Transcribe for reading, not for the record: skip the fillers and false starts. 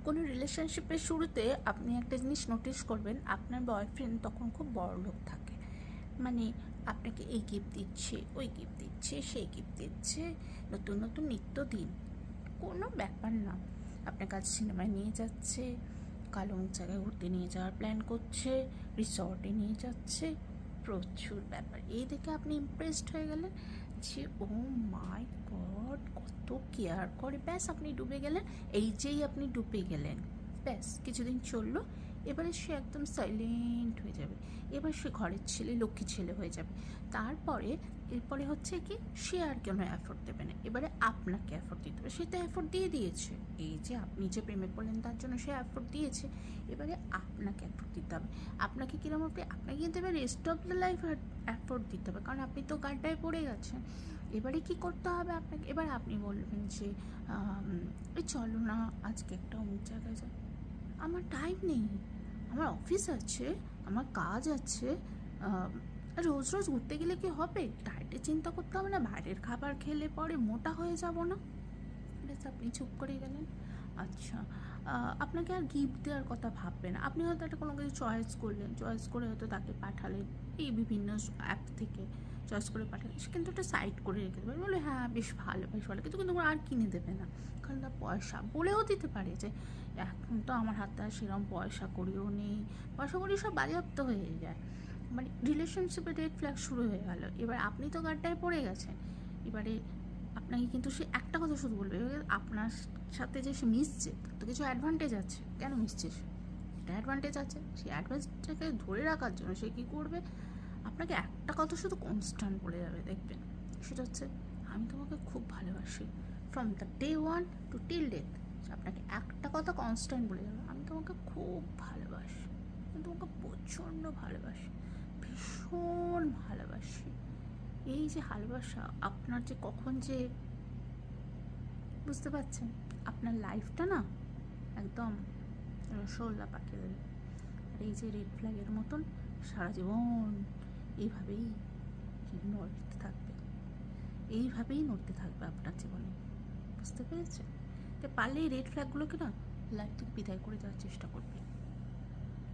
কোনো রিলেশনশিপের শুরুতে আপনি একটা জিনিস নোটিস করবেন, আপনার বয়ফ্রেন্ড তখন খুব বড়লোক থাকে। মানে আপনাকে এই গিফট দিচ্ছে, ওই গিফট দিচ্ছে, সেই গিফট দিচ্ছে, নতুন নতুন নিত্যদিন। কোনো ব্যাপার না, আপনাকে আজ সিনেমায় নিয়ে যাচ্ছে, কালো জায়গায় ঘুরতে নিয়ে যাওয়ার প্ল্যান করছে, রিসর্টে নিয়ে যাচ্ছে, প্রচুর ব্যাপার। এই দেখে আপনি ইমপ্রেসড হয়ে গেলেন যে ও মাই গড, কত কেয়ার করে, ব্যাস আপনি ডুবে গেলেন। এই যেই আপনি ডুবে গেলেন, ব্যাস কিছুদিন চললো, এবারে সে একদম সাইলেন্ট হয়ে যাবে। এবার সে ঘরের ছেলে, লক্ষ্মী ছেলে হয়ে যাবে। এরপরে হচ্ছে কি, সে আর কোনো এফোর্ট দেবে না, এবারে আপনাকে এফোর্ট দিতে হবে। সে তো এফোর্ট দিয়ে দিয়েছে, এই যে আপনি যে প্রেমে পড়লেন তার জন্য সে এফোর্ট দিয়েছে, এবারে আপনাকে এফোর্ট দিতে হবে। আপনাকে কিরকম হবে, আপনাকে কিন্তু এবার rest of the life effort দিতে হবে, কারণ আপনি তো গাড্ডায় পড়ে গেছেন। এবারে কি করতে হবে আপনাকে, এবার আপনি বলবেন যে এই চলো না আজকে একটা অমুক জায়গায় যাই। আমার টাইম নেই, আমার অফিস আছে, আমার কাজ আছে। রোজ রোজ ঘুরতে গেলে কি হবে, ডায়েটের চিন্তা করতে হবে না, বাইরের খাবার খেলে পরে মোটা হয়ে যাব না। ব্যাস আপনি চুপ করে গেলেন। আচ্ছা, আপনাকে আর গিফট দেওয়ার কথা ভাববেন। আপনি হয়তো একটা কোনো কিছু চয়েস করলেন, চয়েস করে হয়তো তাকে পাঠালেন এই বিভিন্ন অ্যাপ থেকে, চয়েস করে পাঠালেন। সে কিন্তু একটা সাইড করে রেখে দেবে, বলে হ্যাঁ বেশ ভালো, বেশ ভালো, কিন্তু কিন্তু আর কিনে দেবে না, কারণ তার পয়সা বলেও দিতে পারে যে এখন তো আমার হাতে আর সেরকম পয়সা করিও নেই, পয়সা করি সব বাজেয়াপ্ত হয়ে যায়। মানে রিলেশনশিপে রেড ফ্ল্যাগ শুরু হয়ে গেল। এবার আপনি তো গাড্ডায় পড়ে গেছেন। এবারে আপনাকে কিন্তু সে একটা কথা শুধু বলবে, আপনার সাথে যে সে মিশছে তার তো কিছু অ্যাডভান্টেজ আছে, কেন মিশছে সে, একটা অ্যাডভান্টেজ আছে, সেই অ্যাডভান্টেজটাকে ধরে রাখার জন্য সে কী করবে, আপনাকে একটা কথা শুধু কনস্ট্যান্ট বলে যাবে, দেখবেন। সেটা হচ্ছে, আমি তোমাকে খুব ভালোবাসি, from the day one two till death. আপনাকে একটা কথা কনস্ট্যান্ট বলে যাবে, আমি তোমাকে খুব ভালোবাসি, আমি তোমাকে প্রচণ্ড ভালোবাসি, ভীষণ ভালোবাসি। এই যে ভালোবাসা আপনার যে কখন যে, বুঝতে পারছেন, আপনার লাইফটা না একদম রসগোল্লা পাকিয়ে দেবে। আর এই যে রেড ফ্ল্যাগের মতন সারা জীবন এইভাবেই নড়তে থাকবে, এইভাবেই নড়তে থাকবে আপনার জীবনে। বুঝতে পেরেছে? তো পারলে এই রেড ফ্ল্যাগগুলোকে না লাইফ থেকে বিদায় করে দেওয়ার চেষ্টা করবে।